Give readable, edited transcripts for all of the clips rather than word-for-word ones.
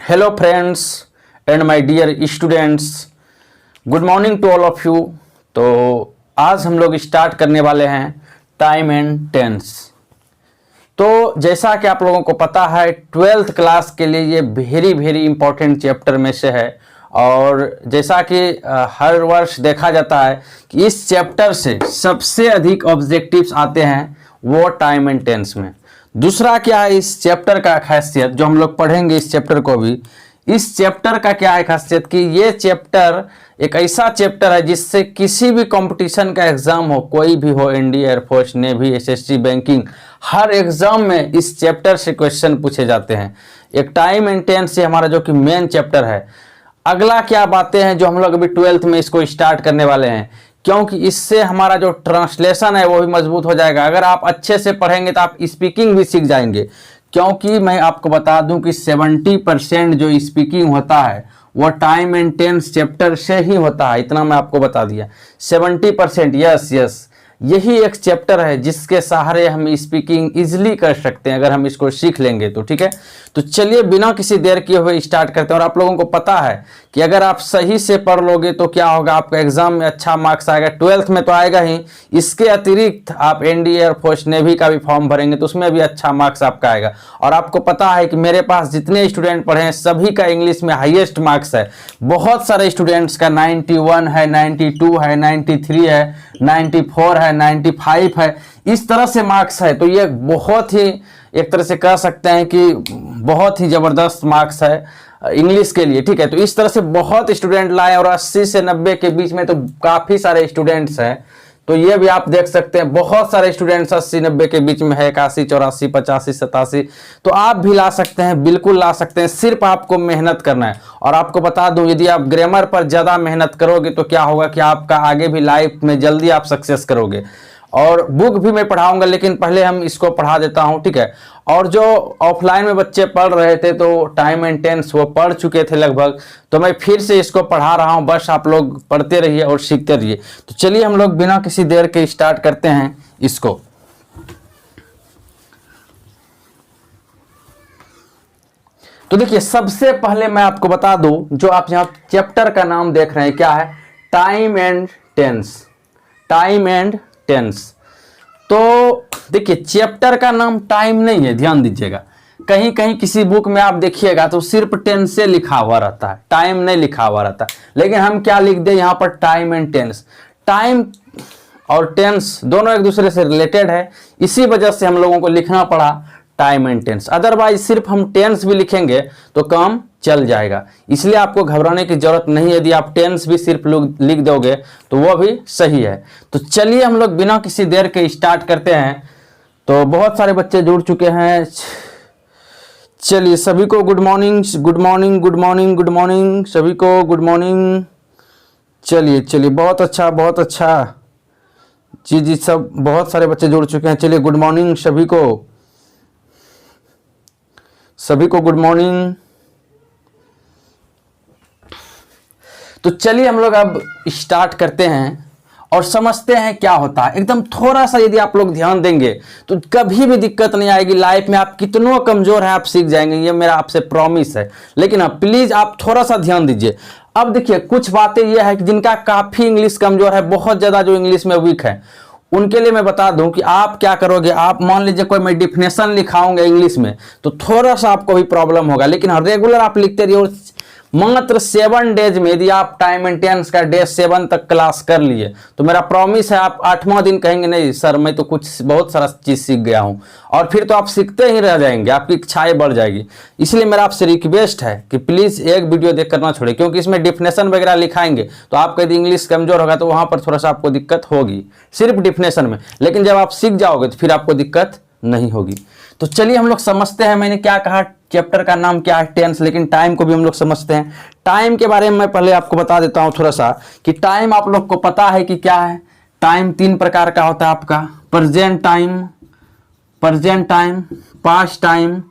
Hello friends and my dear students, good morning to all of you. तो आज हम लोग स्टार्ट करने वाले हैं टाइम एंड टेंस। तो जैसा कि आप लोगों को पता है 12th क्लास के लिए ये वेरी इंपॉर्टेंट चैप्टर में से है। और जैसा कि हर वर्ष देखा जाता है कि इस चैप्टर से सबसे अधिक ऑब्जेक्टिव्स आते हैं वो टाइम एंड टेंस में। दूसरा क्या है इस चैप्टर का खासियत, जो हम लोग पढ़ेंगे इस चैप्टर को भी, इस चैप्टर का क्या है खासियत कि ये चैप्टर एक ऐसा चैप्टर है जिससे किसी भी कंपटीशन का एग्जाम हो, कोई भी हो, India air force, navy, SSC, banking, हर एग्जाम में इस चैप्टर से क्वेश्चन पूछे जाते हैं। एक टाइम एंड टेंस से हमारा जो कि मेन चैप्टर है। अगला क्या बातें हैं जो हम लोग अभी 12th में इसको स्टार्ट करने वाले हैं, क्योंकि इससे हमारा जो ट्रांसलेशन है वो भी मजबूत हो जाएगा। अगर आप अच्छे से पढ़ेंगे तो आप स्पीकिंग भी सीख जाएंगे, क्योंकि मैं आपको बता दूं कि 70% जो स्पीकिंग होता है वो टाइम एंड टेंस चैप्टर से ही होता है। इतना मैं आपको बता दिया, 70%। यस, यही एक चैप्टर है जिसके सहारे हम स्पीकिंग इजीली कर सकते हैं अगर हम इसको सीख लेंगे तो। ठीक है, तो चलिए बिना किसी देर किए हुए स्टार्ट करते हैं। और आप लोगों को पता है कि अगर आप सही से पढ़ लोगे तो क्या होगा, आपका एग्जाम में अच्छा मार्क्स आएगा। 12th में तो आएगा ही, इसके अतिरिक्त आप एनडीए एयरफोर्स, नेवी का भी फॉर्म भरेंगे तो उसमें भी अच्छा मार्क्स आपका आएगा। और आपको पता है कि मेरे पास जितने स्टूडेंट पढ़े हैं सभी का इंग्लिश में हाईएस्ट मार्क्स है। बहुत सारे स्टूडेंट्स का 91 है, 92 है, 93 है, 94 है, 95 है, इस तरह से मार्क्स है। तो ये बहुत ही एक तरह से कह सकते हैं कि बहुत ही ज़बरदस्त मार्क्स है इंग्लिश के लिए। ठीक है, तो इस तरह से बहुत स्टूडेंट लाए और 80 से 90 के बीच में तो काफ़ी सारे स्टूडेंट्स हैं। तो ये भी आप देख सकते हैं बहुत सारे स्टूडेंट्स 80-90 के बीच में है, 81, 84, 85, 87। तो आप भी ला सकते हैं, बिल्कुल ला सकते हैं, सिर्फ आपको मेहनत करना है। और आपको बता दूं, यदि आप ग्रामर पर ज़्यादा मेहनत करोगे तो क्या होगा कि आपका आगे भी लाइफ में जल्दी आप सक्सेस करोगे। और बुक भी मैं पढ़ाऊंगा, लेकिन पहले हम इसको पढ़ा देता हूं। ठीक है, और जो ऑफलाइन में बच्चे पढ़ रहे थे तो टाइम एंड टेंस वो पढ़ चुके थे लगभग, तो मैं फिर से इसको पढ़ा रहा हूं। बस आप लोग पढ़ते रहिए और सीखते रहिए। तो चलिए हम लोग बिना किसी देर के स्टार्ट करते हैं इसको। तो देखिए, सबसे पहले मैं आपको बता दूं, जो आप यहाँ चैप्टर का नाम देख रहे हैं क्या है, time and tense. Time and tense. तो देखिए, चैप्टर का नाम टाइम नहीं है, ध्यान दीजिएगा। कहीं कहीं किसी बुक में आप देखिएगा तो सिर्फ टेंस से लिखा हुआ रहता है, टाइम नहीं लिखा हुआ रहता। लेकिन हम क्या लिख दें यहाँ पर, टाइम एंड टेंस। टाइम और टेंस दोनों एक दूसरे से रिलेटेड है, इसी वजह से हम लोगों को लिखना पड़ा टाइम एंड टेंस। अदरवाइज सिर्फ हम टेंस भी लिखेंगे तो काम चल जाएगा, इसलिए आपको घबराने की जरूरत नहीं है। यदि आप टेंस भी सिर्फ लिख दोगे तो वो भी सही है। तो चलिए हम लोग बिना किसी देर के स्टार्ट करते हैं। तो बहुत सारे बच्चे जुड़ चुके हैं। चलिए सभी को good morning, good morning, good morning, good morning, सभी को गुड मॉर्निंग। चलिए बहुत अच्छा, बहुत अच्छा। जी, सब बहुत सारे बच्चे जुड़ चुके हैं। चलिए गुड मॉर्निंग सभी को, सभी को गुड मॉर्निंग। तो चलिए हम लोग अब स्टार्ट करते हैं और समझते हैं क्या होता है। एकदम थोड़ा सा यदि आप लोग ध्यान देंगे तो कभी भी दिक्कत नहीं आएगी लाइफ में। आप कितनों कमजोर हैं आप सीख जाएंगे, ये मेरा आपसे प्रॉमिस है। लेकिन अब प्लीज आप थोड़ा सा ध्यान दीजिए। अब देखिए, कुछ बातें ये है कि जिनका काफी इंग्लिश कमजोर है, बहुत ज्यादा जो इंग्लिश में वीक है, उनके लिए मैं बता दूं कि आप क्या करोगे। आप मान लीजिए कोई मैं डिफिनेशन लिखाऊंगा इंग्लिश में तो थोड़ा सा आपको भी प्रॉब्लम होगा, लेकिन रेगुलर आप लिखते रहिए। और मात्र 7 डेज में यदि आप टाइम एंड टेंस का डे 7 तक क्लास कर लिए तो मेरा प्रॉमिस है आप 8वां दिन कहेंगे नहीं सर मैं तो कुछ बहुत सारा चीज सीख गया हूं। और फिर तो आप सीखते ही रह जाएंगे, आपकी इच्छाएं बढ़ जाएगी। इसलिए मेरा आपसे रिक्वेस्ट है कि प्लीज एक वीडियो देख कर ना छोड़े, क्योंकि इसमें डिफिनेशन वगैरह लिखाएंगे तो आपका यदि इंग्लिश कमजोर होगा तो वहां पर थोड़ा सा आपको दिक्कत होगी सिर्फ डिफिनेशन में। लेकिन जब आप सीख जाओगे तो फिर आपको दिक्कत नहीं होगी। तो चलिए हम लोग समझते हैं। मैंने क्या कहा, चैप्टर का नाम क्या है, टेंस, लेकिन टाइम को भी हम लोग समझते हैं। टाइम के बारे में मैं पहले आपको बता देता हूं थोड़ा सा कि टाइम आप लोग को पता है कि क्या है। टाइम 3 प्रकार का होता है आपका, प्रेजेंट टाइम, पास्ट टाइम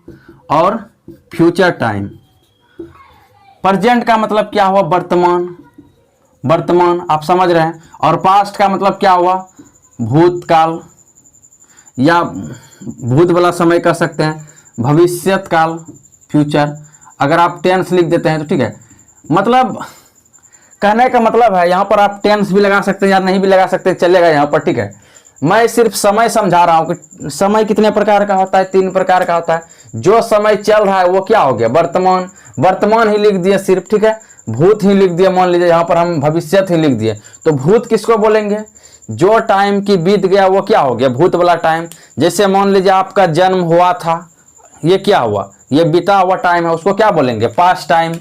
और फ्यूचर टाइम। प्रेजेंट का मतलब क्या हुआ, वर्तमान आप समझ रहे हैं। और पास्ट का मतलब क्या हुआ, भूतकाल या भूत वाला समय कह सकते हैं, भविष्यत काल, फ्यूचर। अगर आप टेंस लिख देते हैं तो ठीक है, मतलब कहने का मतलब है यहाँ पर आप टेंस भी लगा सकते हैं या नहीं भी लगा सकते, चलेगा यहाँ पर, ठीक है। मैं सिर्फ समय समझा रहा हूँ कि समय कितने प्रकार का होता है, 3 प्रकार का होता है। जो समय चल रहा है वो क्या हो गया, वर्तमान, वर्तमान ही लिख दिए सिर्फ, ठीक है। भूत ही लिख दिए, मान लीजिए यहाँ पर हम भविष्यत ही लिख दिए, तो भूत किसको बोलेंगे, जो टाइम की बीत गया वो क्या हो गया, भूत वाला टाइम। जैसे मान लीजिए आपका जन्म हुआ था, ये क्या हुआ, ये बीता हुआ टाइम है, उसको क्या बोलेंगे, पास्ट टाइम।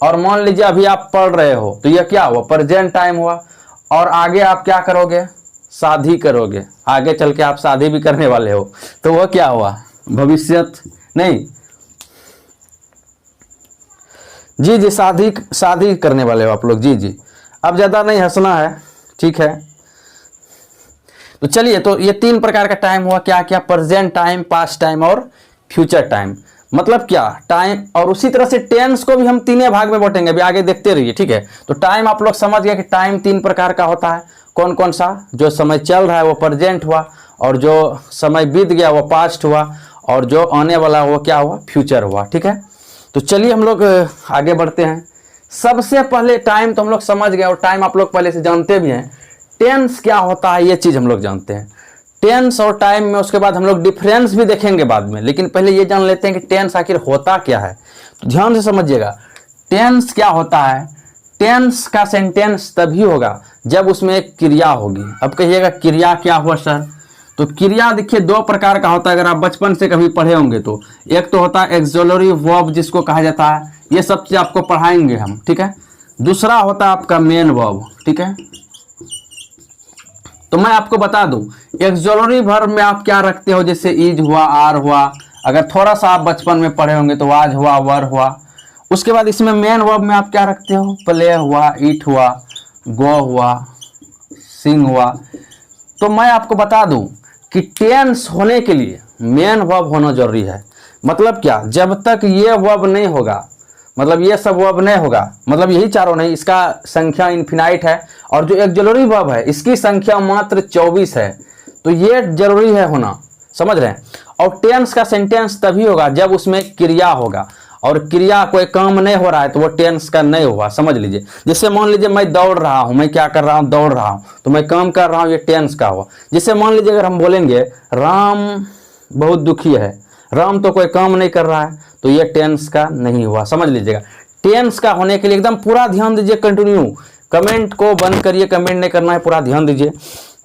और मान लीजिए अभी आप पढ़ रहे हो तो ये क्या हुआ, प्रेजेंट टाइम हुआ। और आगे आप क्या करोगे, शादी करोगे, आगे चल के आप शादी भी करने वाले हो, तो वो क्या हुआ, भविष्यत, नहीं जी जी, शादी करने वाले हो आप लोग, जी जी। अब ज़्यादा नहीं हंसना है, ठीक है। तो चलिए, तो ये 3 प्रकार का टाइम हुआ, क्या क्या, प्रेजेंट टाइम, पास्ट टाइम और फ्यूचर टाइम। मतलब क्या, टाइम। और उसी तरह से टेंस को भी हम 3 भाग में बांटेंगे, अभी आगे देखते रहिए, ठीक है। तो टाइम आप लोग समझ गए कि टाइम 3 प्रकार का होता है, कौन कौन सा, जो समय चल रहा है वो प्रेजेंट हुआ, और जो समय बीत गया वो पास्ट हुआ, और जो आने वाला वो क्या हुआ, फ्यूचर हुआ, ठीक है। तो चलिए हम लोग आगे बढ़ते हैं। सबसे पहले टाइम तो हम लोग समझ गए, और टाइम आप लोग पहले से जानते भी हैं। टेंस क्या होता है ये चीज़ हम लोग जानते हैं, टेंस और टाइम में। उसके बाद हम लोग डिफरेंस भी देखेंगे बाद में, लेकिन पहले ये जान लेते हैं कि टेंस आखिर होता क्या है। तो ध्यान से समझिएगा, टेंस क्या होता है। टेंस का सेंटेंस तभी होगा जब उसमें एक क्रिया होगी। अब कहिएगा क्रिया क्या हुआ सर, तो क्रिया देखिए 2 प्रकार का होता है, अगर आप बचपन से कभी पढ़े होंगे तो। एक तो होता है एक्सोलरी वर्ब जिसको कहा जाता है, ये सब चीज़ आपको पढ़ाएंगे हम, ठीक है। दूसरा होता है आपका मेन वर्ब, ठीक है। तो मैं आपको बता दूं, एक्सोलरी वर्ब में आप क्या रखते हो, जैसे इज हुआ, आर हुआ, अगर थोड़ा सा आप बचपन में पढ़े होंगे तो आज हुआ, वर हुआ। उसके बाद इसमें मेन वर्ब में आप क्या रखते हो, प्ले हुआ, ईट हुआ, गो हुआ, सिंग हुआ। तो मैं आपको बता दूं कि टेंस होने के लिए मेन वर्ब होना जरूरी है। मतलब क्या, जब तक ये वर्ब नहीं होगा, मतलब ये सब वर्ब नहीं होगा, मतलब यही चारों नहीं, इसका संख्या इन्फिनाइट है, और जो एक्सोलरी वर्ब है इसकी संख्या मात्र 24 है। तो ये जरूरी है होना, समझ रहे हैं। और टेंस का सेंटेंस तभी होगा जब उसमें क्रिया होगा, और क्रिया कोई काम नहीं हो रहा है तो वो टेंस का नहीं हुआ, समझ लीजिए। जैसे मान लीजिए मैं दौड़ रहा हूँ, मैं क्या कर रहा हूँ, दौड़ रहा हूँ, तो मैं काम कर रहा हूँ, ये टेंस का हुआ। जैसे मान लीजिए अगर हम बोलेंगे राम बहुत दुखी है, राम तो कोई काम नहीं कर रहा है, तो ये टेंस का नहीं हुआ, समझ लीजिएगा। टेंस का होने के लिए एकदम पूरा ध्यान दीजिए, कंटिन्यू, कमेंट को बंद करिए, कमेंट नहीं करना है, पूरा ध्यान दीजिए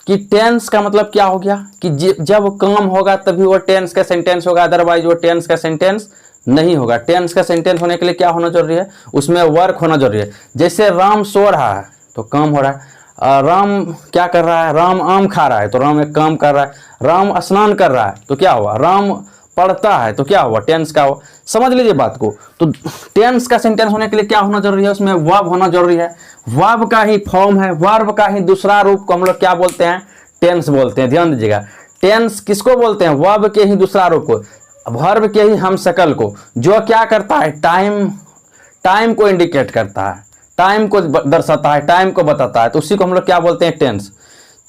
कि टेंस का मतलब क्या हो गया, कि जब काम होगा तभी वो टेंस का सेंटेंस होगा, अदरवाइज वो टेंस का सेंटेंस नहीं होगा। टेंस का सेंटेंस होने के लिए क्या होना जरूरी है, उसमें वर्क होना जरूरी है। जैसे राम सो रहा है तो काम हो रहा है, राम क्या कर रहा है, राम आम खा रहा है तो राम एक काम कर रहा है, राम स्नान कर रहा है तो क्या हुआ, राम पढ़ता है तो क्या हुआ, टेंस का हुआ। समझ लीजिए बात को। तो टेंस का सेंटेंस होने के लिए क्या होना जरूरी है, उसमें वर्ब होना जरूरी है। वर्ब का ही फॉर्म है, वर्ब का ही दूसरा रूप को हम लोग क्या बोलते हैं, टेंस बोलते हैं। ध्यान दीजिएगा, टेंस किसको बोलते हैं, वर्ब के ही दूसरा रूप को, वर्ब के ही हम शकल को, जो क्या करता है, टाइम को इंडिकेट करता है, टाइम को दर्शाता है, टाइम को बताता है, तो उसी को हम लोग क्या बोलते हैं, टेंस।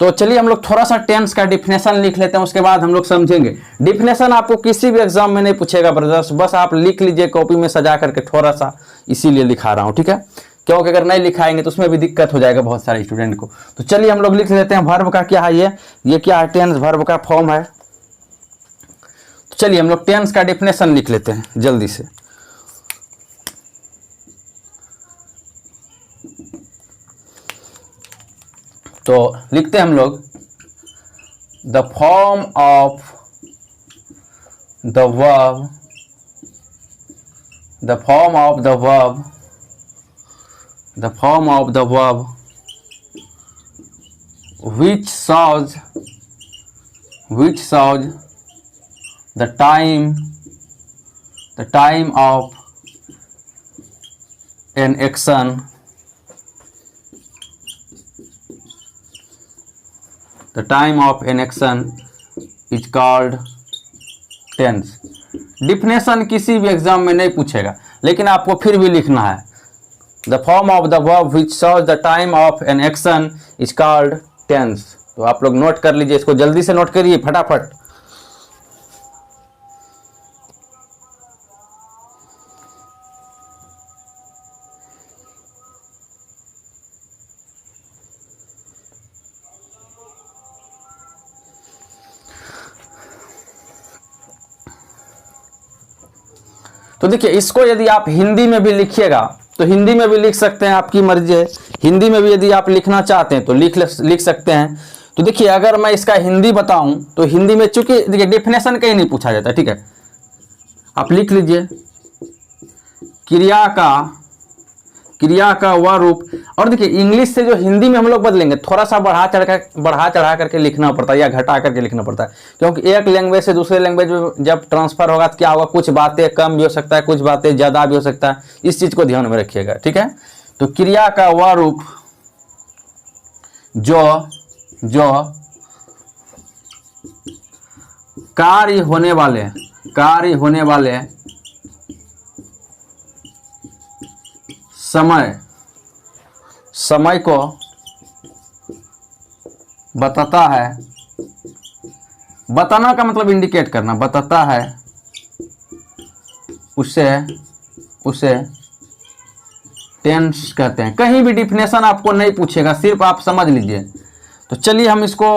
तो चलिए हम लोग थोड़ा सा टेंस का डिफिनेशन लिख लेते हैं, उसके बाद हम लोग समझेंगे। डिफिनेशन आपको किसी भी एग्जाम में नहीं पूछेगा ब्रदर्स, बस आप लिख लीजिए कॉपी में सजा करके थोड़ा सा, इसीलिए लिखा रहा हूँ, ठीक है। क्योंकि अगर नहीं लिखाएंगे तो उसमें भी दिक्कत हो जाएगा बहुत सारे स्टूडेंट को। तो चलिए हम लोग लिख लेते हैं, वर्ब का क्या है, ये क्या है, टेंस वर्ब का फॉर्म है। तो चलिए हम लोग टेंस का डिफिनेशन लिख लेते हैं जल्दी से। तो लिखते हैं हम लोग, the form of the verb, the form of the verb, the form of the verb which shows the time of an action, the time of an action is called tense। Definition किसी भी exam में नहीं पूछेगा, लेकिन आपको फिर भी लिखना है, the form of the verb which shows the time of an action is called tense। तो आप लोग नोट कर लीजिए, इसको जल्दी से नोट करिए फटाफट। तो देखिए इसको यदि आप हिंदी में भी लिखिएगा तो हिंदी में भी लिख सकते हैं, आपकी मर्जी है। हिंदी में भी यदि आप लिखना चाहते हैं तो लिख सकते हैं। तो देखिए अगर मैं इसका हिंदी बताऊं तो हिंदी में चूंकि देखिए डेफिनेशन कहीं नहीं पूछा जाता, ठीक है, आप लिख लीजिए क्रिया का वह रूप। और देखिए इंग्लिश से जो हिंदी में हम लोग बदलेंगे थोड़ा सा बढ़ा चढ़ा करके लिखना पड़ता है या घटा करके लिखना पड़ता है, क्योंकि एक लैंग्वेज से दूसरे लैंग्वेज में जब ट्रांसफर होगा तो क्या होगा, कुछ बातें कम भी हो सकता है, कुछ बातें ज़्यादा भी हो सकता है। इस चीज़ को ध्यान में रखिएगा, ठीक है। तो क्रिया का वह रूप जो कार्य होने वाले समय को बताता है। बताना का मतलब इंडिकेट करना, बताता है उसे टेंस कहते हैं। कहीं भी डिफिनेशन आपको नहीं पूछेगा, सिर्फ आप समझ लीजिए। तो चलिए हम इसको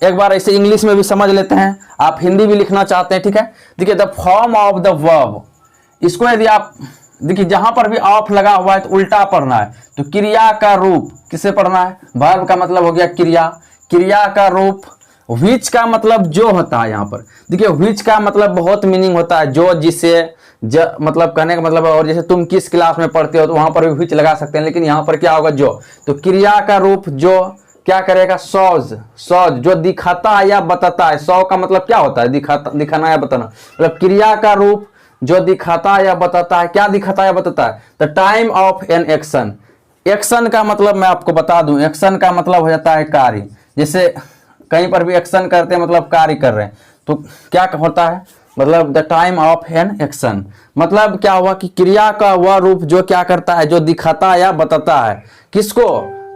एक बार ऐसे इंग्लिश में भी समझ लेते हैं, आप हिंदी भी लिखना चाहते हैं, ठीक है। देखिए the form of the verb, इसको यदि आप देखिए जहां पर भी ऑफ लगा हुआ है तो उल्टा पढ़ना है। तो क्रिया का रूप किसे पढ़ना है, वर्ब का मतलब हो गया क्रिया का रूप। व्हिच का मतलब जो होता है, यहाँ पर देखिए व्हिच का मतलब बहुत मीनिंग होता है, जो जिसे मतलब कहने का मतलब है। और जैसे तुम किस क्लास में पढ़ते हो तो वहां पर भी व्हिच लगा सकते हैं, लेकिन यहाँ पर क्या होगा, जो। तो क्रिया का रूप जो क्या करेगा, सॉज जो दिखाता है या बताता है। सौ का मतलब क्या होता है, दिखाना या बताना। मतलब क्रिया का रूप जो दिखाता है या बताता है। क्या दिखाता है या बताता है, the time of an action. Action का मतलब मैं आपको बता दूं, एक्शन का मतलब हो जाता है कार्य। जैसे कहीं पर भी एक्शन करते हैं मतलब कार्य कर रहे हैं, तो क्या होता है, मतलब the time of an action. मतलब क्या हुआ कि क्रिया का वह रूप जो क्या करता है, जो दिखाता है या बताता है। किसको,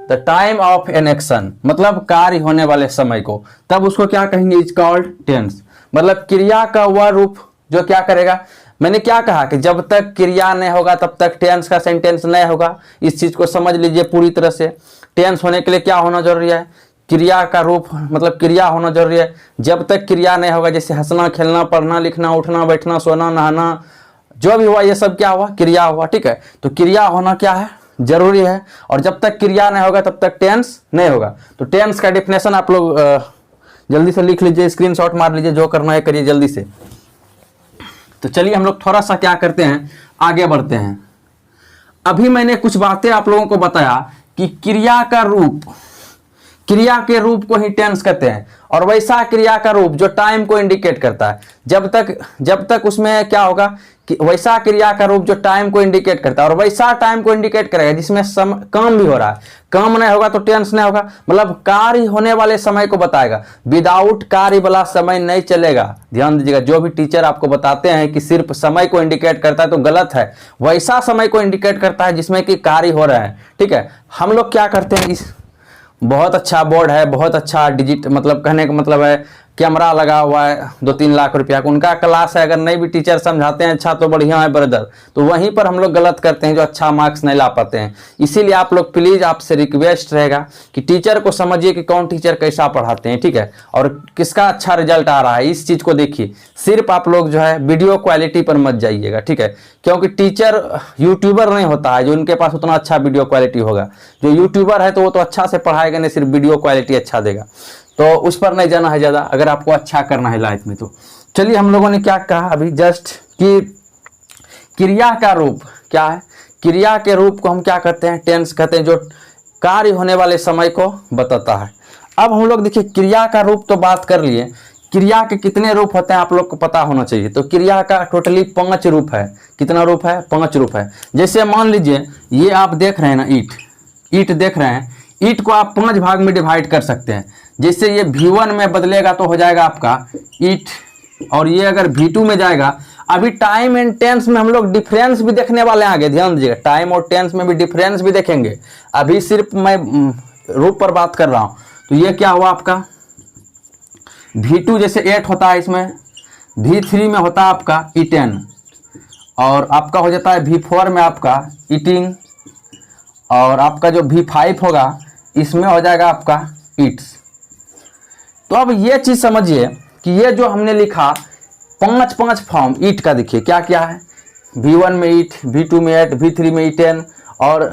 the time of an action, मतलब कार्य होने वाले समय को। तब उसको क्या कहेंगे, इज कॉल्ड टेंस। मतलब क्रिया का वह रूप जो क्या करेगा। मैंने क्या कहा कि जब तक क्रिया नहीं होगा तब तक टेंस का सेंटेंस नहीं होगा। इस चीज को समझ लीजिए पूरी तरह से। टेंस होने के लिए क्या होना जरूरी है, क्रिया का रूप मतलब क्रिया होना जरूरी है। जब तक क्रिया नहीं होगा, जैसे हंसना, खेलना, पढ़ना, लिखना, उठना, बैठना, सोना, नहाना, जो भी हुआ ये सब क्या हुआ, क्रिया हुआ, ठीक है। तो क्रिया होना क्या है, जरूरी है। और जब तक क्रिया नहीं होगा तब तक टेंस नहीं होगा। तो टेंस का डिफिनेशन आप लोग जल्दी से लिख लीजिए, स्क्रीनशॉट मार लीजिए, जो करना है करिए जल्दी से। तो चलिए हम लोग थोड़ा सा क्या करते हैं, आगे बढ़ते हैं। अभी मैंने कुछ बातें आप लोगों को बताया कि क्रिया के रूप को ही टेंस कहते हैं, और वैसा क्रिया का रूप जो टाइम को इंडिकेट करता है। जब तक उसमें क्या होगा कि वैसा क्रिया का रूप जो टाइम को इंडिकेट करता है, और वैसा टाइम को इंडिकेट करेगा जिसमें काम भी हो रहा है। काम नहीं होगा तो टेंस नहीं होगा, मतलब कार्य होने वाले समय को बताएगा। विदाउट कार्य वाला समय नहीं चलेगा। ध्यान दीजिएगा, जो भी टीचर आपको बताते हैं कि सिर्फ समय को इंडिकेट करता है तो गलत है। वैसा समय को इंडिकेट करता है जिसमें कि कार्य हो रहा है, ठीक है। हम लोग क्या करते हैं, इस बहुत अच्छा बोर्ड है, बहुत अच्छा डिजिट, मतलब कहने का मतलब है कैमरा लगा हुआ है 2-3 लाख रुपया का, उनका क्लास है। अगर नहीं भी टीचर समझाते हैं अच्छा तो बढ़िया है ब्रदर, तो वहीं पर हम लोग गलत करते हैं, जो अच्छा मार्क्स नहीं ला पाते हैं। इसीलिए आप लोग प्लीज़, आपसे रिक्वेस्ट रहेगा कि टीचर को समझिए कि कौन टीचर कैसा पढ़ाते हैं, ठीक है, और किसका अच्छा रिजल्ट आ रहा है। इस चीज़ को देखिए। सिर्फ आप लोग जो है वीडियो क्वालिटी पर मत जाइएगा, ठीक है, क्योंकि टीचर यूट्यूबर नहीं होता है जो उनके पास उतना अच्छा वीडियो क्वालिटी होगा। जो यूट्यूबर है तो वो तो अच्छा से पढ़ाएगा नहीं, सिर्फ वीडियो क्वालिटी अच्छा देगा। तो उस पर नहीं जाना है ज़्यादा, अगर आपको अच्छा करना है लाइफ में। तो चलिए हम लोगों ने क्या कहा अभी जस्ट कि क्रिया का रूप क्या है। क्रिया के रूप को हम क्या कहते हैं, टेंस कहते हैं, जो कार्य होने वाले समय को बताता है। अब हम लोग देखिए क्रिया का रूप तो बात कर लिए, क्रिया के कितने रूप होते हैं आप लोग को पता होना चाहिए। तो क्रिया का टोटली 5 रूप है। कितना रूप है, 5 रूप है। जैसे मान लीजिए ये आप देख रहे हैं ना, ईट देख रहे हैं। ईट को आप 5 भाग में डिवाइड कर सकते हैं। जैसे ये V1 में बदलेगा तो हो जाएगा आपका ईट, और ये अगर V2 में जाएगा। अभी टाइम एंड टेंस में हम लोग डिफरेंस भी देखने वाले हैं आगे, ध्यान दीजिएगा। टाइम और टेंस में भी डिफरेंस भी देखेंगे। अभी सिर्फ मैं रूप पर बात कर रहा हूं। तो ये क्या हुआ आपका V2 जैसे 8 होता है, इसमें V3 में होता है आपका ईटेन, और आपका हो जाता है V4 में आपका ईटिंग, और आपका जो V5 होगा इसमें हो जाएगा आपका ईट्स। तो अब ये चीज़ समझिए कि ये जो हमने लिखा पांच फॉर्म ईट का देखिए क्या क्या है। V1 में ईट, V2 में ईट, V3 में ईटेन और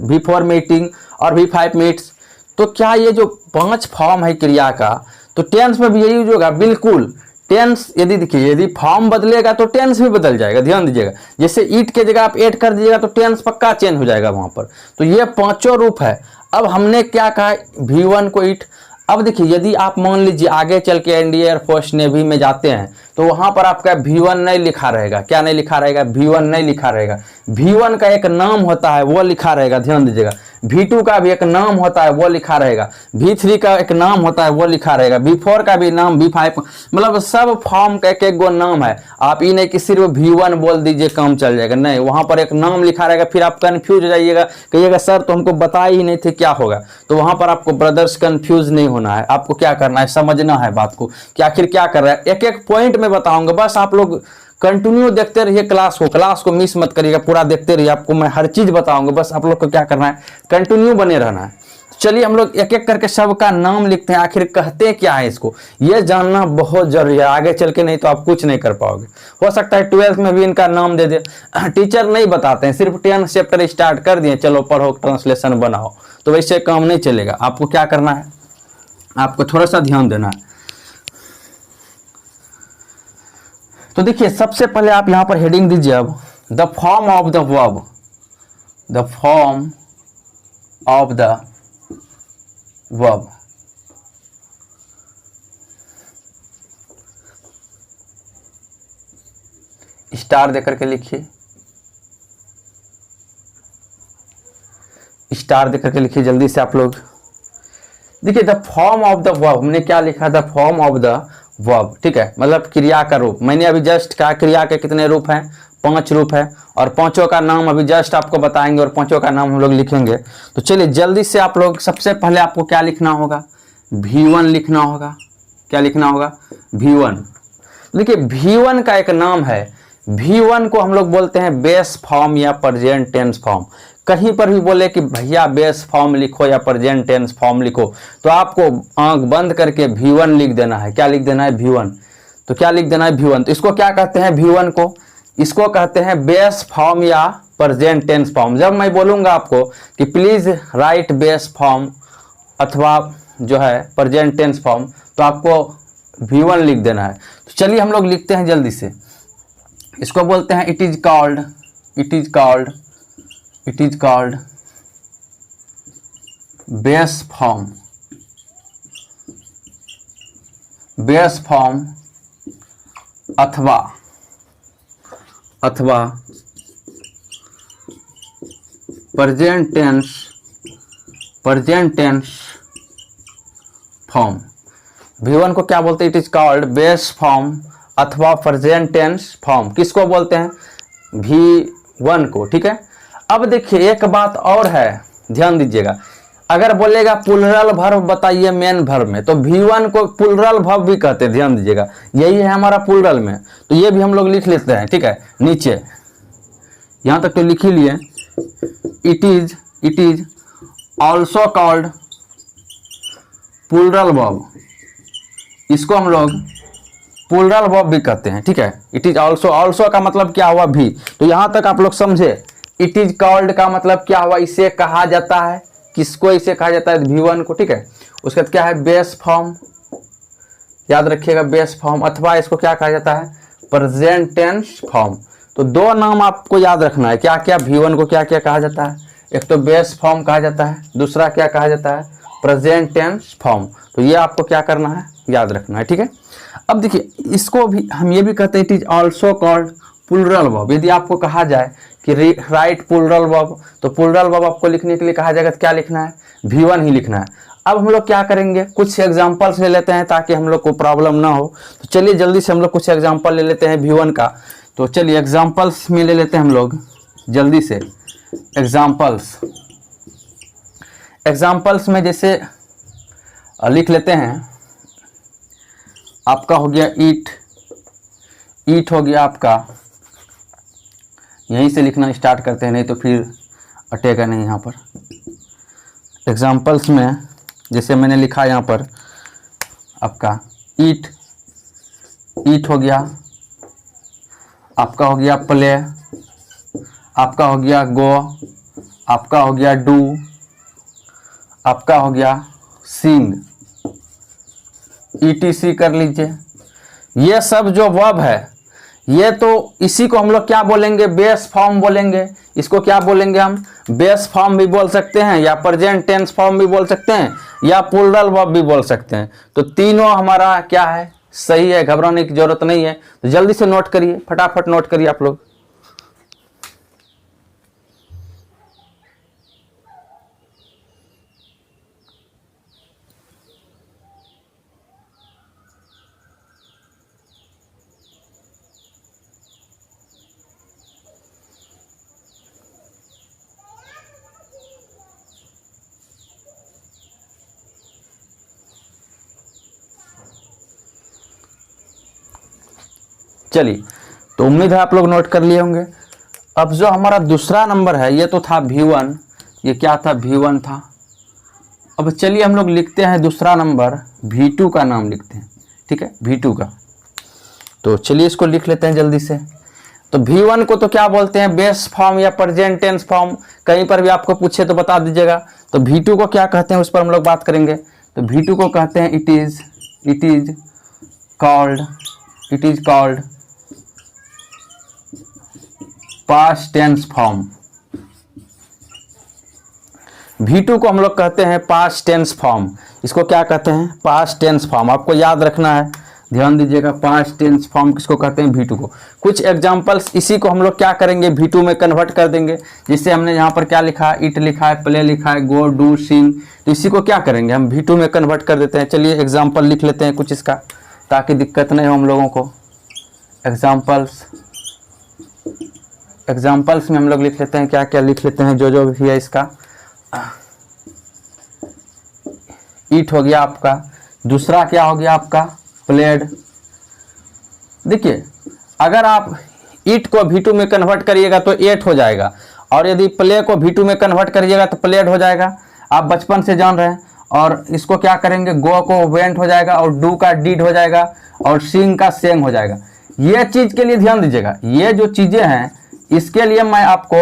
V4 में ईटिंग और V5 में ईट्स। तो क्या ये जो 5 फॉर्म है क्रिया का, तो टेंस में भी यही यूज होगा बिल्कुल। टेंस यदि देखिए यदि फॉर्म बदलेगा तो टेंस भी बदल जाएगा, ध्यान दीजिएगा। जैसे ईट के जगह आप एड कर दीजिएगा तो टेंस पक्का चेंज हो जाएगा वहां पर। तो ये पांचों रूप है। अब हमने क्या कहा, V1 को ईट। अब देखिए यदि आप मान लीजिए आगे चल के इंडियन एयरफोर्स नेवी में जाते हैं तो वहां पर आपका V1 नहीं लिखा रहेगा। क्या नहीं लिखा रहेगा? V1 नहीं लिखा रहेगा। V1 का एक नाम होता है वो लिखा रहेगा, ध्यान दीजिएगा। V2 का भी एक नाम होता है वो लिखा रहेगा। V3 का एक नाम होता है वो लिखा रहेगा। V4 का भी नाम, V5, मतलब सब फॉर्म का एक एक गो नाम है। आप ये नहीं कि सिर्फ V1 बोल दीजिए काम चल जाएगा, नहीं, वहां पर एक नाम लिखा रहेगा। फिर आप कंफ्यूज हो जाइएगा, कहिएगा सर तो हमको बताए ही नहीं थे क्या होगा। तो वहां पर आपको ब्रदर्स कंफ्यूज नहीं होना है। आपको क्या करना है, समझना है बात को कि आखिर क्या कर रहा है। एक एक पॉइंट में बताऊंगा, बस आप लोग कंटिन्यू देखते रहिए क्लास को मिस मत करिएगा, पूरा देखते रहिए। आपको मैं हर चीज बताऊंगा, बस आप लोग को क्या करना है, कंटिन्यू बने रहना है। चलिए हम लोग एक एक करके सबका नाम लिखते हैं, आखिर कहते क्या है इसको, ये जानना बहुत जरूरी है। आगे चल के नहीं तो आप कुछ नहीं कर पाओगे। हो सकता है 12th में भी इनका नाम दे दे, टीचर नहीं बताते हैं, सिर्फ 10 चैप्टर स्टार्ट कर दिए, चलो पढ़ो ट्रांसलेशन बनाओ, तो वैसे काम नहीं चलेगा। आपको क्या करना है, आपको थोड़ा सा ध्यान देना है। तो देखिए सबसे पहले आप यहां पर हेडिंग दीजिए अब the form of the verb, the form of the verb. Star देकर के लिखिए, स्टार देकर के लिखिए जल्दी से आप लोग। देखिए the form of the verb, हमने क्या लिखा, the form of the verb, ठीक है, मतलब क्रिया का रूप। मैंने अभी जस्ट कहा क्रिया के कितने रूप हैं, 5 रूप है, और पांचों का नाम अभी जस्ट आपको बताएंगे और पांचों का नाम हम लोग लिखेंगे। तो चलिए जल्दी से आप लोग, सबसे पहले आपको क्या लिखना होगा, V1 लिखना होगा। क्या लिखना होगा, V1। देखिए V1 का एक नाम है, V1 को हम लोग बोलते हैं बेस फॉर्म या प्रेजेंट टेंस फॉर्म। कहीं पर भी बोले कि भैया बेस फॉर्म लिखो या प्रेजेंट टेंस फॉर्म लिखो, तो आपको आंख बंद करके V1 लिख देना है। क्या लिख देना है, V1। तो क्या लिख देना है, V1। तो इसको क्या कहते हैं, V1 को, इसको कहते हैं बेस फॉर्म या प्रेजेंट टेंस फॉर्म। जब मैं बोलूंगा आपको कि प्लीज राइट बेस फॉर्म अथवा जो है प्रेजेंट टेंस फॉर्म, तो आपको V1 लिख देना है। तो चलिए हम लोग लिखते हैं जल्दी से। इसको बोलते हैं it is called base form अथवा प्रेजेंट टेंस फॉर्म। V1 को क्या बोलते हैं, it is called base form अथवा प्रेजेंट टेंस फॉर्म। किसको बोलते हैं, V1 को, ठीक है। अब देखिए एक बात और है, ध्यान दीजिएगा। अगर बोलेगा प्लूरल वर्ब बताइए मेन वर्ब में, तो V1 को प्लूरल वर्ब भी कहते हैं, ध्यान दीजिएगा। यही है हमारा प्लूरल में, तो ये भी हम लोग लिख लेते हैं, ठीक है। नीचे यहां तक तो लिख ही लिए, it is also called plural verb. इसको हम लोग प्लूरल वर्ब भी कहते हैं, ठीक है। इट इज ऑल्सो का मतलब क्या हुआ, भी। तो यहां तक आप लोग समझे। इट इज कॉल्ड का मतलब क्या हुआ, इसे कहा जाता है। किसको इसे कहा जाता है, V1 को, ठीक है। उसके बाद क्या है, बेस फॉर्म, याद रखिएगा, बेस फॉर्म, अथवा इसको क्या कहा जाता है, प्रेजेंट टेंस फॉर्म। तो दो नाम आपको याद रखना है, क्या क्या, V1 को क्या क्या कहा जाता है। एक तो बेस फॉर्म कहा जाता है, दूसरा क्या कहा जाता है, प्रेजेंट टेंस फॉर्म। तो ये आपको क्या करना है, याद रखना है, ठीक है। अब देखिए इसको भी हम ये भी कहते हैं, it is also called plural verb. यदि आपको कहा जाए कि राइट प्लूरल वर्ब, तो प्लूरल वर्ब आपको लिखने के लिए कहा जाएगा, तो क्या लिखना है, V1 ही लिखना है। अब हम लोग क्या करेंगे, कुछ एग्जांपल्स ले लेते हैं ताकि हम लोग को प्रॉब्लम ना हो। तो चलिए जल्दी से हम लोग कुछ एग्जांपल ले लेते हैं V1 का। तो चलिए एग्जांपल्स में ले लेते हैं हम लोग जल्दी से। एग्जांपल्स में जैसे लिख लेते हैं, आपका हो गया ईट हो गया आपका, यहीं से लिखना स्टार्ट करते हैं, नहीं तो फिर अटेगा नहीं। यहाँ पर एग्जाम्पल्स में जैसे मैंने लिखा यहाँ पर आपका ईट हो गया, आपका हो गया प्ले, आपका हो गया गो, आपका हो गया डू, आपका हो गया सिंग, ETC कर लीजिए। ये सब जो वर्ब है ये तो इसी को हम लोग क्या बोलेंगे, बेस फॉर्म बोलेंगे। इसको क्या बोलेंगे हम, बेस फॉर्म भी बोल सकते हैं, या प्रेजेंट टेंस फॉर्म भी बोल सकते हैं, या प्लूरल वर्ब भी बोल सकते हैं। तो तीनों हमारा क्या है, सही है, घबराने की जरूरत नहीं है। तो जल्दी से नोट करिए, फटाफट नोट करिए आप लोग। चलिए, तो उम्मीद है आप लोग नोट कर लिए होंगे। अब जो हमारा दूसरा नंबर है ये तो था V1, ये क्या था, V1 था। अब चलिए हम लोग लिखते हैं दूसरा नंबर, V2 का नाम लिखते हैं, ठीक है, V2 का। तो चलिए इसको लिख लेते हैं जल्दी से। तो V1 को तो क्या बोलते हैं, बेस फॉर्म या प्रेजेंट टेंस फॉर्म, कहीं पर भी आपको पूछे तो बता दीजिएगा। तो V2 को क्या कहते हैं उस पर हम लोग बात करेंगे। तो V2 को कहते हैं it is called past tense form. V2 को हम लोग कहते हैं पास्ट टेंस फॉर्म। इसको क्या कहते हैं, पास्ट टेंस फॉर्म। आपको याद रखना है, ध्यान दीजिएगा, पास्ट टेंस फॉर्म किसको कहते हैं, V2 को। कुछ एग्जांपल्स इसी को हम लोग क्या करेंगे, V2 में कन्वर्ट कर देंगे। जिससे हमने यहाँ पर क्या लिखा है, इट लिखा है, प्ले लिखा है, गो, डू, सिंग, तो इसी को क्या करेंगे हम V2 में कन्वर्ट कर देते हैं। चलिए एग्जाम्पल लिख लेते हैं कुछ इसका, ताकि दिक्कत नहीं हो हम लोगों को। एग्जाम्पल्स में हम लोग लिख लेते हैं, क्या क्या लिख लेते हैं, जो भी है इसका। ईट हो गया आपका, दूसरा क्या हो गया आपका, प्लेड। देखिए, अगर आप ईट को V2 में कन्वर्ट करिएगा तो एट हो जाएगा, और यदि प्ले को V2 में कन्वर्ट करिएगा तो प्लेड हो जाएगा। आप बचपन से जान रहे हैं। और इसको क्या करेंगे, गो को वेंट हो जाएगा, और डू का डीड हो जाएगा, और सिंग का सेंग हो जाएगा। ये चीज़ के लिए ध्यान दीजिएगा, ये जो चीज़ें हैं इसके लिए मैं आपको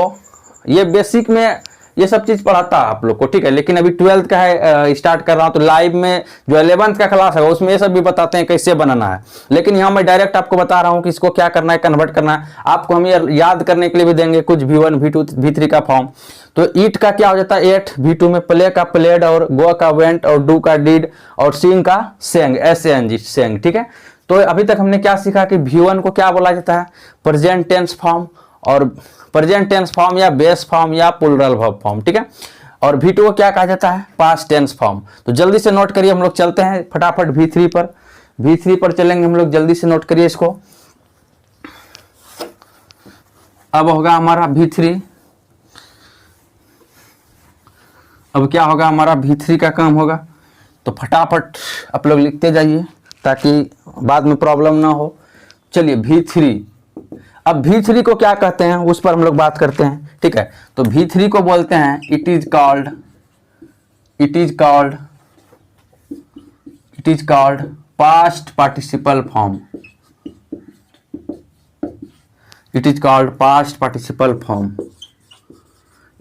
ये बेसिक में ये सब चीज़ पढ़ाता है आप लोग को, ठीक है। लेकिन अभी 12th का है, स्टार्ट कर रहा हूँ, तो लाइव में जो 11th का क्लास है उसमें ये सब भी बताते हैं कैसे बनाना है। लेकिन यहाँ मैं डायरेक्ट आपको बता रहा हूँ कि इसको क्या करना है, कन्वर्ट करना है। आपको हम ये याद करने के लिए भी देंगे कुछ V1, V2, V3 का फॉर्म। तो ईट का क्या हो जाता है, एट V2 में, प्ले का प्लेड, और गो का वेंट, और डू का डीड, और सिंग का सेंग, SANG, सेंग, ठीक है। तो अभी तक हमने क्या सीखा कि V1 को क्या बोला जाता है, प्रेजेंट टेंस फॉर्म, और प्रेजेंट टेंस फॉर्म या बेस फॉर्म या प्लूरल वर्ब फॉर्म, ठीक है। और V2 को क्या कहा जाता है, पास्ट टेंस फॉर्म। तो जल्दी से नोट करिए, हम लोग चलते हैं फटाफट V3 पर चलेंगे हम लोग, जल्दी से नोट करिए इसको। अब होगा हमारा V3, अब क्या होगा हमारा V3 का काम होगा। तो फटाफट आप लोग लिखते जाइए ताकि बाद में प्रॉब्लम ना हो। चलिए V3, अब V3 को क्या कहते हैं उस पर हम लोग बात करते हैं, ठीक है। तो V3 को बोलते हैं it is called past participle form. It is called past participle form.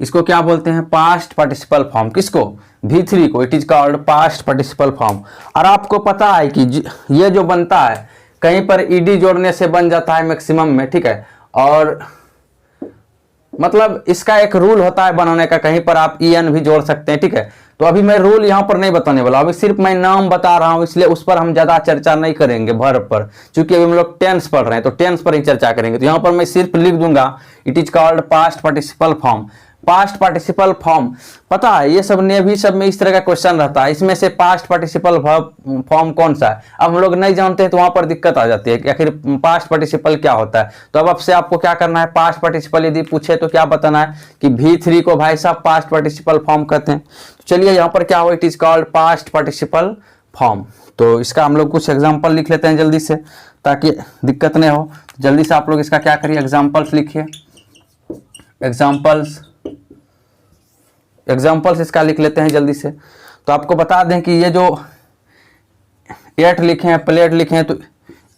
इसको क्या बोलते हैं, पास्ट पार्टिसिपल फॉर्म। किसको, V3 को, it is called past participle form. और आपको पता है कि ये जो बनता है कहीं पर ईडी जोड़ने से बन जाता है मैक्सिमम में, ठीक है। और मतलब इसका एक रूल होता है बनाने का, कहीं पर आप EN भी जोड़ सकते हैं, ठीक है। तो अभी मैं रूल यहाँ पर नहीं बताने वाला, अभी सिर्फ मैं नाम बता रहा हूँ, इसलिए उस पर हम ज्यादा चर्चा नहीं करेंगे भर पर, क्योंकि अभी हम लोग टेंस पढ़ रहे हैं तो टेंस पर ही चर्चा करेंगे। तो यहाँ पर मैं सिर्फ लिख दूंगा it is called past participle form. Past participle form, पता है ये सब नेवी सब में इस तरह का क्वेश्चन रहता है, इसमें से पास्ट पार्टिसिपल फॉर्म कौन सा है, अब हम लोग नहीं जानते हैं तो वहां पर दिक्कत आ जाती है कि आखिर पास्ट पार्टिसिपल क्या होता है। तो अब आपसे आपको क्या करना है, पास्ट पार्टिसिपल यदि पूछे तो क्या बताना है कि V3 को भाई साहब पास्ट पार्टिसिपल फॉर्म कहते हैं। तो चलिए यहाँ पर क्या हो, it is called past participle form. तो इसका हम लोग कुछ एग्जाम्पल लिख लेते हैं जल्दी से, ताकि दिक्कत नहीं हो। जल्दी से आप लोग इसका क्या करिए, एग्जाम्पल्स लिखिए। एग्जाम्पल्स इसका लिख लेते हैं जल्दी से। तो आपको बता दें कि ये जो 8 लिखे हैं, प्लेट लिखे हैं, तो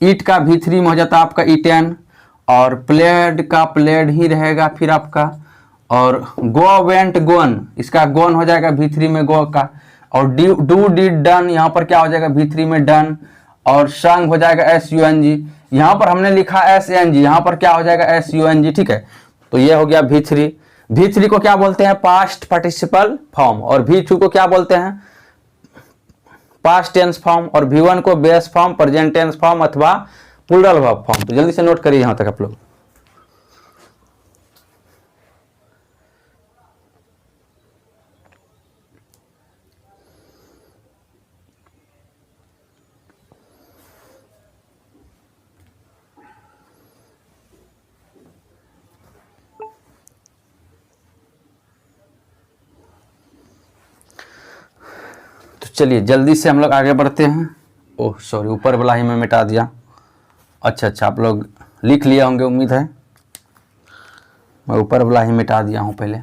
ईट का V3 में हो जाता है आपका ईटेन, और प्लेड का प्लेड ही रहेगा फिर आपका, और गो वेंट गोन, इसका गोन हो जाएगा V3 में गो का, और डू डिड डन, यहाँ पर क्या हो जाएगा V3 में डन, और संग हो जाएगा SUNG, यहाँ पर हमने लिखा SNG, यहाँ पर क्या हो जाएगा SUNG, ठीक है। तो ये हो गया V3। V3 को क्या बोलते हैं? पास्ट पार्टिसिपल फॉर्म, और V2 को क्या बोलते हैं? पास्ट टेंस फॉर्म, और V1 को base form, present tense form अथवा प्लूरल वर्ब फॉर्म। तो जल्दी से नोट करिए यहां तक आप लोग। तो चलिए जल्दी से हम लोग आगे बढ़ते हैं। ओह सॉरी, ऊपर वाला ही मैं मिटा दिया। अच्छा, आप लोग लिख लिए होंगे उम्मीद है। मैं ऊपर वाला ही मिटा दिया हूं पहले।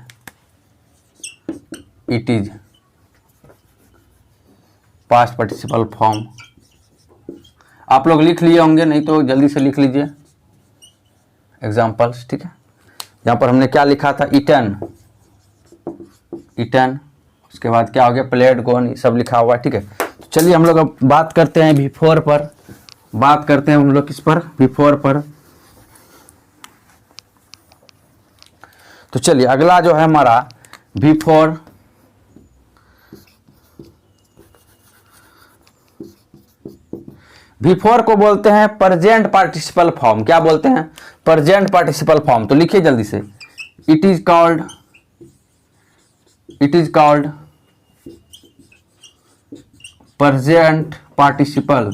It is past participle form, आप लोग लिख लिए होंगे, नहीं तो जल्दी से लिख लीजिए एग्जाम्पल्स, ठीक है। यहाँ पर हमने क्या लिखा था? इटन, उसके बाद क्या हो गया? प्लेड, गोन, सब लिखा हुआ है, ठीक है। तो चलिए हम लोग अब बात करते हैं V4 पर। बात करते हैं हम लोग किस पर? V4 पर। तो चलिए अगला जो है हमारा V4, V4 को बोलते हैं प्रेजेंट पार्टिसिपल फॉर्म। क्या बोलते हैं? Present participle form. तो लिखिए जल्दी से, it is called present participle.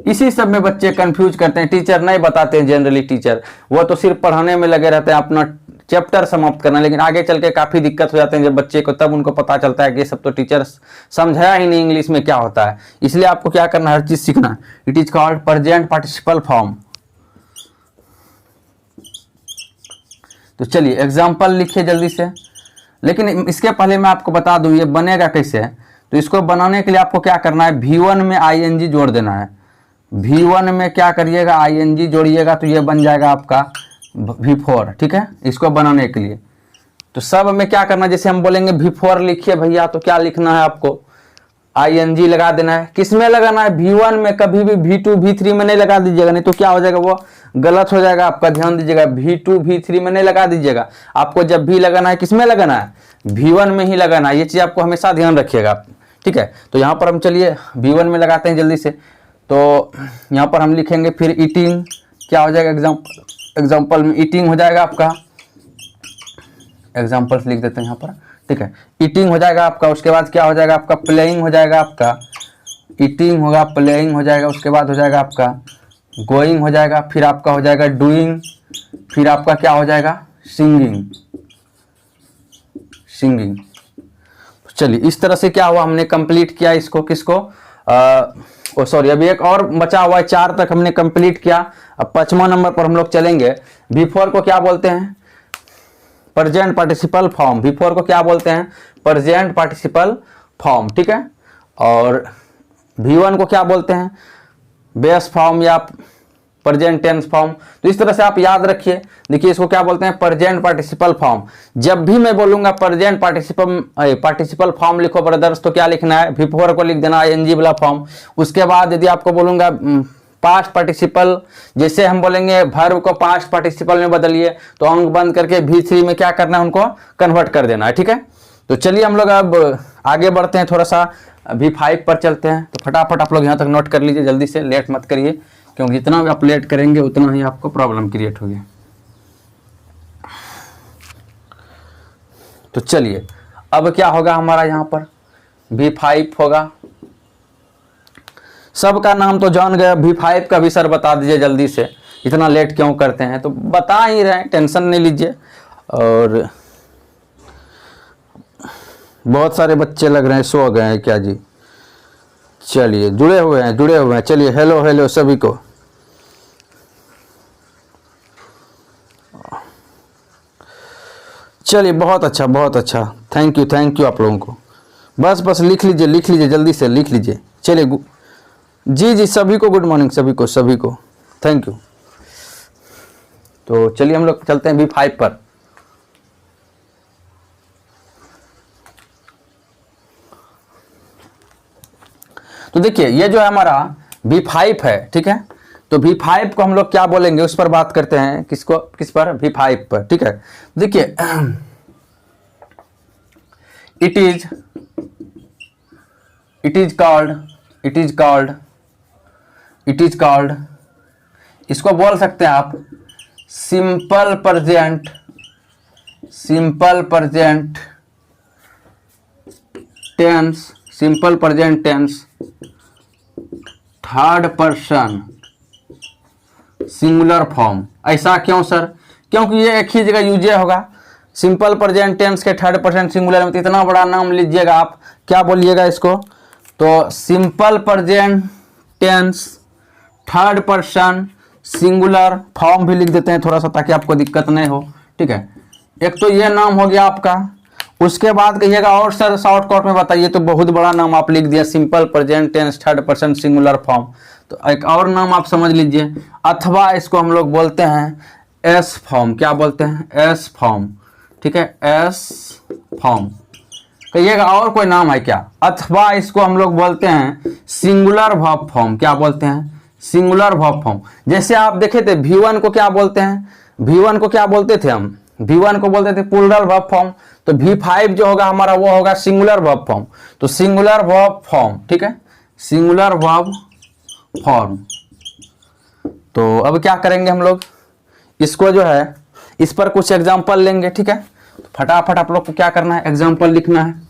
इसी सब में बच्चे कंफ्यूज करते हैं, टीचर नहीं बताते हैं। जनरली टीचर वो तो सिर्फ पढ़ाने में लगे रहते हैं, अपना चैप्टर समाप्त करना, लेकिन आगे चल के काफी दिक्कत हो जाते हैं जब बच्चे को, तब उनको पता चलता है कि ये सब तो टीचर समझाया ही नहीं इंग्लिश में क्या होता है। इसलिए आपको क्या करना है? हर चीज सीखना है। It is called present participle form. तो चलिए एग्जाम्पल लिखिए जल्दी से, लेकिन इसके पहले मैं आपको बता दूं ये बनेगा कैसे है। तो इसको बनाने के लिए आपको क्या करना है? V1 में ING जोड़ देना है। V1 में क्या करिएगा? ING जोड़िएगा, तो ये बन जाएगा आपका V4, ठीक है। इसको बनाने के लिए तो सब में क्या करना है? जैसे हम बोलेंगे V4 लिखिए भैया, तो क्या लिखना है आपको? ING लगा देना है। किस में लगाना है? V1 में, कभी भी V2 V3 में नहीं लगा दीजिएगा, नहीं तो क्या हो जाएगा? वो गलत हो जाएगा आपका। ध्यान दीजिएगा, V2 V3 में नहीं लगा दीजिएगा। आपको जब भी लगाना है किस में लगाना है? V1 में ही लगाना है। ये चीज आपको हमेशा ध्यान रखिएगा, ठीक है। तो यहाँ पर हम चलिए V1 में लगाते हैं जल्दी से। तो यहाँ पर हम लिखेंगे फिर ईटिंग, क्या हो जाएगा? एग्जाम्पल में ईटिंग हो जाएगा आपका, एग्जाम्पल्स लिख देते हैं यहाँ पर, ठीक है। ईटिंग हो जाएगा आपका, उसके बाद क्या हो जाएगा आपका? प्लेइंग हो जाएगा आपका। ईटिंग होगा, प्लेइंग हो जाएगा, उसके बाद हो जाएगा आपका गोइंग हो जाएगा, फिर आपका हो जाएगा डूइंग, फिर आपका क्या हो जाएगा? सिंगिंग। चलिए इस तरह से क्या हुआ? हमने कंप्लीट किया इसको, किसको? सॉरी, अभी एक और बचा हुआ है, 4 तक हमने कंप्लीट किया। अब 5वां नंबर पर हम लोग चलेंगे। V4 को क्या बोलते हैं? Present participle form. V4 को क्या बोलते हैं? प्रेजेंट पार्टिसिपल फॉर्म, ठीक है। और V1 को क्या बोलते हैं? बेस फॉर्म या प्रेजेंट टेंस फॉर्म। तो इस तरह से आप याद रखिए। देखिए इसको क्या बोलते हैं? Present participle form. जब भी मैं बोलूंगा प्रेजेंट पार्टिसिपल फॉर्म लिखो ब्रदर्स, तो क्या लिखना है? V4 को लिख देना ING वाला फॉर्म। उसके बाद यदि आपको बोलूंगा पास्ट पार्टिसिपल, जैसे हम बोलेंगे वर्ब को पास्ट पार्टिसिपल में बदलिए, तो अंक बंद करके V3 में क्या करना है? उनको कन्वर्ट कर देना है, ठीक है। तो चलिए हम लोग अब आगे बढ़ते हैं, थोड़ा सा V5 पर चलते हैं। तो फटाफट आप लोग यहाँ तक नोट कर लीजिए, जल्दी से, लेट मत करिए, क्योंकि जितना भी आप लेट करेंगे उतना ही आपको प्रॉब्लम क्रिएट होगी। तो चलिए अब क्या होगा हमारा यहाँ पर? V5 होगा। सबका नाम तो जान गया, V5 का भी सर बता दीजिए जल्दी से, इतना लेट क्यों करते हैं? तो बता ही रहे हैं, टेंशन नहीं लीजिए। और बहुत सारे बच्चे लग रहे हैं सो गए हैं क्या जी? चलिए जुड़े हुए हैं। चलिए हेलो सभी को। चलिए बहुत अच्छा, थैंक यू आप लोगों को। बस लिख लीजिए जल्दी से लिख लीजिए। चलिए जी सभी को गुड मॉर्निंग, सभी को थैंक यू। तो चलिए हम लोग चलते हैं V5 पर। तो देखिए ये जो है हमारा V5 है, ठीक है। तो V5 को हम लोग क्या बोलेंगे उस पर बात करते हैं। किसको, किस पर? V5 पर, ठीक है। देखिए इट इज कॉल्ड इसको बोल सकते हैं आप simple present tense third person singular form. ऐसा क्यों सर? क्योंकि ये एक ही जगह यूज होगा। सिंपल प्रेजेंट टेंस के थर्ड पर्सन सिंगुलर में तो इतना बड़ा नाम लीजिएगा आप, क्या बोलिएगा इसको? तो simple present tense third person singular form भी लिख देते हैं थोड़ा सा, ताकि आपको दिक्कत नहीं हो, ठीक है। एक तो ये नाम हो गया आपका। उसके बाद कहिएगा और सर शॉर्टकट में बताइए, तो बहुत बड़ा नाम आप लिख दिया simple present tense third person singular form. तो एक और नाम आप समझ लीजिए, अथवा इसको हम लोग बोलते हैं एस फॉर्म। क्या बोलते हैं? एस फॉर्म, ठीक है, एस फॉर्म। कहिएगा और कोई नाम है क्या? अथवा इसको हम लोग बोलते हैं सिंगुलर वर्ब फॉर्म। क्या बोलते हैं? Singular verb form. जैसे आप देखे थे V1 को क्या बोलते हैं? V1 को क्या बोलते थे हम? V1 को बोलते थे प्लूरल वर्ब फॉर्म। तो V5 जो होगा हमारा वो होगा सिंगुलर वर्ब फॉर्म। तो सिंगुलर वर्ब फॉर्म, ठीक है, सिंगुलर वर्ब फॉर्म। तो अब क्या करेंगे हम लोग, इसको जो है इस पर कुछ एग्जांपल लेंगे, ठीक है। तो फटाफट आप लोग को क्या करना है, एग्जांपल लिखना है।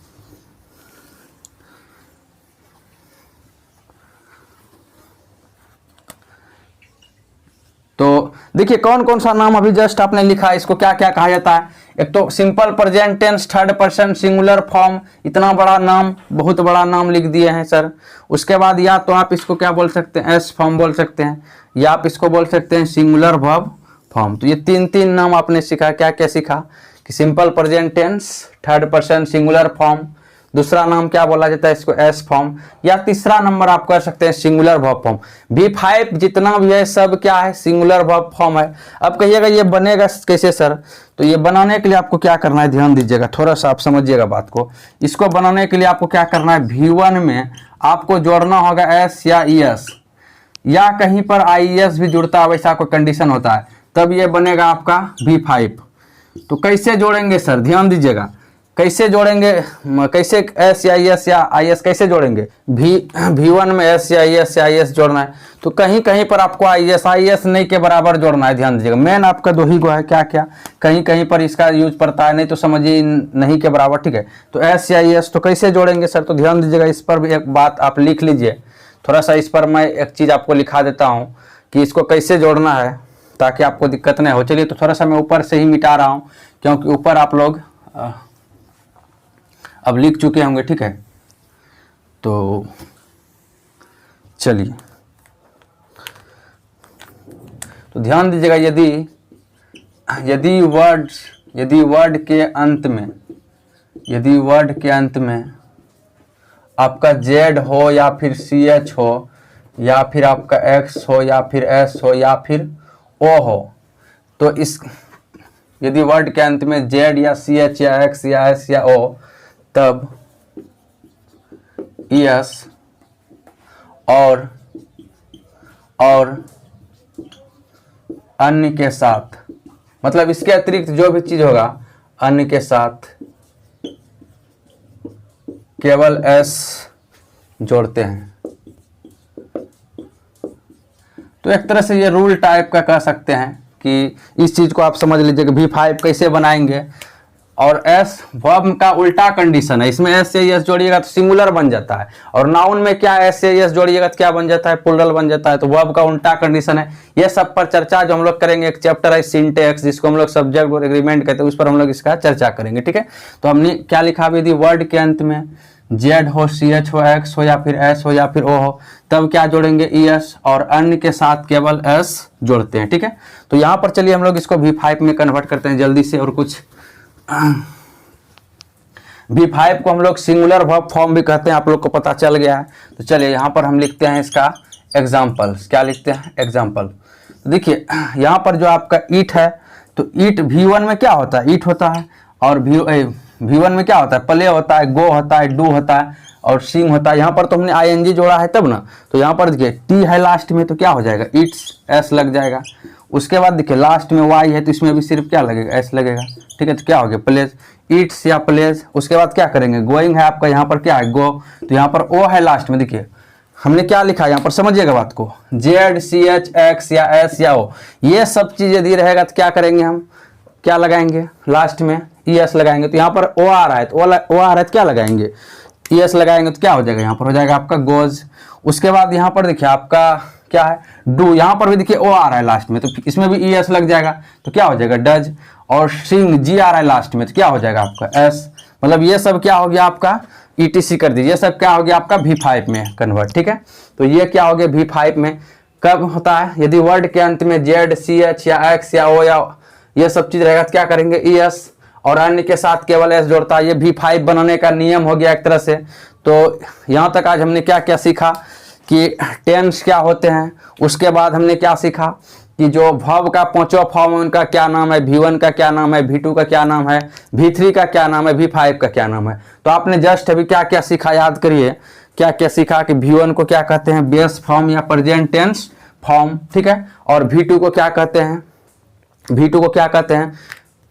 तो देखिए कौन कौन सा नाम अभी जस्ट आपने लिखा है, इसको क्या क्या कहा जाता है। एक तो simple present tense third person singular form, इतना बड़ा नाम, बहुत बड़ा नाम लिख दिए हैं सर। उसके बाद या तो आप इसको क्या बोल सकते हैं, एस फॉर्म बोल सकते हैं, या आप इसको बोल सकते हैं सिंगुलर वर्ब फॉर्म। तो ये तीन नाम आपने सीखा। क्या क्या सीखा? कि simple present tense third person singular form, दूसरा नाम क्या बोला जाता है इसको, एस फॉर्म, या तीसरा नंबर आप कर सकते हैं सिंगुलर वर्ब फॉर्म। V5 जितना भी है सब क्या है, सिंगुलर वर्ब फॉर्म है। अब कहिएगा ये बनेगा कैसे सर? तो ये बनाने के लिए आपको क्या करना है, ध्यान दीजिएगा, थोड़ा सा आप समझिएगा बात को। इसको बनाने के लिए आपको क्या करना है, V1 में आपको जोड़ना होगा एस या ES, या कहीं पर IES भी जुड़ता है, वैसा कोई कंडीशन होता है, तब ये बनेगा आपका V5। तो कैसे जोड़ेंगे सर, ध्यान दीजिएगा, कैसे जोड़ेंगे, कैसे एस या ES या IS कैसे जोड़ेंगे? V1 में एस या IS जोड़ना है, तो कहीं कहीं पर आपको IS नहीं के बराबर जोड़ना है। ध्यान दीजिएगा, मेन आपका दो ही गो है, क्या क्या, कहीं कहीं पर इसका यूज पड़ता है, नहीं तो समझिए नहीं के बराबर, ठीक है। तो एस या IS तो कैसे जोड़ेंगे सर? तो ध्यान दीजिएगा, इस पर भी एक बात आप लिख लीजिए थोड़ा सा। इस पर मैं एक चीज़ आपको लिखा देता हूँ कि इसको कैसे जोड़ना है, ताकि आपको दिक्कत नहीं हो। चलिए तो थोड़ा सा मैं ऊपर से ही मिटा रहा हूँ, क्योंकि ऊपर आप लोग अब लिख चुके होंगे, ठीक है। तो चलिए, तो ध्यान दीजिएगा, यदि वर्ड के अंत में आपका Z हो या फिर CH हो, या फिर आपका X हो या फिर S हो या फिर O हो, तो इस यदि वर्ड के अंत में Z या CH या X या S या O, तब ES और अन्य के साथ, मतलब इसके अतिरिक्त जो भी चीज होगा अन्य के साथ केवल S जोड़ते हैं। तो एक तरह से ये रूल टाइप का कह सकते हैं कि इस चीज को आप समझ लीजिए कि V5 कैसे बनाएंगे। और एस वर्ब का उल्टा कंडीशन है, इसमें एस से एस जोड़िएगा तो सिंगुलर बन जाता है, और नाउन में क्या एस से एस जोड़िएगा तो क्या बन जाता है, प्लूरल बन जाता है। तो वर्ब का उल्टा कंडीशन है। ये सब पर चर्चा जो हम लोग करेंगे, एक चैप्टर है सिंटेक्स, जिसको हम लोग सब्जेक्ट और एग्रीमेंट कहते हैं, उस पर हम लोग इसका चर्चा करेंगे, ठीक है। तो हमने क्या लिखा, यदि वर्ड के अंत में Z हो, CH हो, X हो या फिर S हो या फिर O हो, तब क्या जोड़ेंगे, ES, और अन्य के साथ केवल S जोड़ते हैं, ठीक है। तो यहाँ पर चलिए हम लोग इसको V5 में कन्वर्ट करते हैं जल्दी से। और कुछ V5 को हम लोग सिंगुलर वर्ब फॉर्म भी कहते हैं, आप लोग को पता चल गया है। तो चलिए यहाँ पर हम लिखते हैं इसका एग्जाम्पल। क्या लिखते हैं, एग्जाम्पल। देखिए यहाँ पर जो आपका ईट है, तो ईट V1 में क्या होता है, ईट होता है, और V1 में क्या होता है, प्ले होता है, गो होता है, डू होता है और सिंग होता है। यहाँ पर तो हमने ING जोड़ा है तब ना, तो यहाँ पर देखिए टी है लास्ट में, तो क्या हो जाएगा, ईट्स एस लग जाएगा। उसके बाद देखिए लास्ट में वाई है, तो इसमें भी सिर्फ क्या लगेगा, एस लगेगा। ठीक है, तो क्या हो गया, प्लेज, ईट्स या प्लेज। उसके बाद क्या करेंगे, गोइंग है आपका, यहाँ पर क्या है, गो, तो यहाँ पर ओ है लास्ट में। देखिए हमने क्या लिखा है यहाँ पर, समझिएगा बात को, जेड, CH, एक्स या एस या ओ, ये सब चीज़ यदि रहेगा तो क्या करेंगे, हम क्या लगाएंगे, लास्ट में ES लगाएंगे। तो यहाँ पर ओ आ रहा है, तो ओ आ रहा है तो क्या लगाएंगे, ES लगाएंगे, तो क्या हो जाएगा, यहाँ पर हो जाएगा आपका गोज। उसके बाद यहाँ पर देखिए आपका क्या है, डू, यहाँ पर भी देखिए ओ आ रहा है लास्ट में, तो इसमें भी ES लग जाएगा, तो क्या हो जाएगा, डज। और सिंग, जी आ रहा है लास्ट में, तो क्या हो जाएगा आपका एस। मतलब ये सब क्या हो गया आपका, ETC कर दीजिए, ये सब क्या हो गया आपका V5 में कन्वर्ट। ठीक है, तो ये क्या हो गया V5 में कब होता है, यदि वर्ड के अंत में जेड, CH या एक्स या ओ या ये सब चीज रहेगा तो क्या करेंगे, ES, और अन्य के साथ केवल एस जोड़ता है। ये V5 बनाने का नियम हो गया एक तरह से। तो यहाँ तक आज हमने क्या क्या सीखा कि टेंस क्या होते हैं। उसके बाद हमने क्या सीखा कि जो वर्ब का पांचवा फॉर्म है उनका क्या नाम है, V1 का क्या नाम है, V2 का क्या नाम है, V3 का क्या नाम है, V5 का क्या नाम है। तो आपने जस्ट अभी क्या क्या सीखा, याद करिए क्या क्या सीखा कि V1 को क्या कहते हैं, बेस फॉर्म या प्रेजेंट टेंस फॉर्म। ठीक है, और V2 को क्या कहते हैं, V2 को क्या कहते हैं,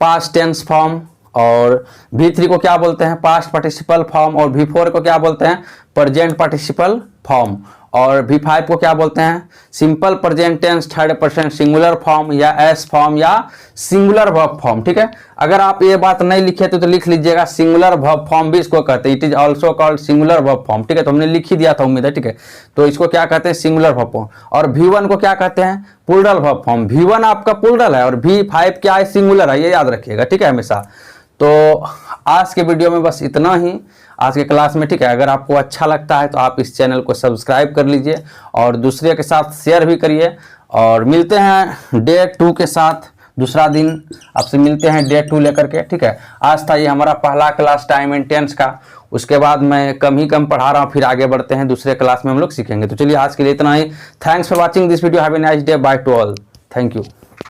पास्ट टेंस फॉर्म, और V3 को क्या बोलते हैं, पास्ट पार्टिसिपल फॉर्म, और V4 को क्या बोलते हैं, प्रेजेंट पार्टिसिपल फॉर्म, और V5 को क्या बोलते हैं, simple present tense third person singular form या एस फॉर्म या सिंगुलर वर्ब फॉर्म। ठीक है, अगर आप ये बात नहीं लिखे तो लिख लीजिएगा, सिंगुलर वर्ब फॉर्म भी इसको कहते हैं, it is also called singular verb form. ठीक है, तो हमने लिख ही दिया था, उम्मीद है। ठीक है, तो इसको क्या कहते हैं, सिंगुलर वर्ब फॉर्म। और V1 को क्या कहते हैं, प्लूरल वर्ब फॉर्म। V1 आपका प्लूरल है और V5 क्या है, सिंगुलर है, ये याद रखिएगा। ठीक है, हमेशा। तो आज के वीडियो में बस इतना ही, आज के क्लास में। ठीक है, अगर आपको अच्छा लगता है तो आप इस चैनल को सब्सक्राइब कर लीजिए और दूसरे के साथ शेयर भी करिए। और मिलते हैं डे 2 के साथ, दूसरा दिन आपसे मिलते हैं डे 2 लेकर के। ठीक है, आज था ये हमारा पहला क्लास टाइम एंड टेंस का। उसके बाद मैं कम पढ़ा रहा हूँ, फिर आगे बढ़ते हैं, दूसरे क्लास में हम लोग सीखेंगे। तो चलिए आज के लिए इतना ही। Thanks for watching this video, have a nice day, bye to all, thank you.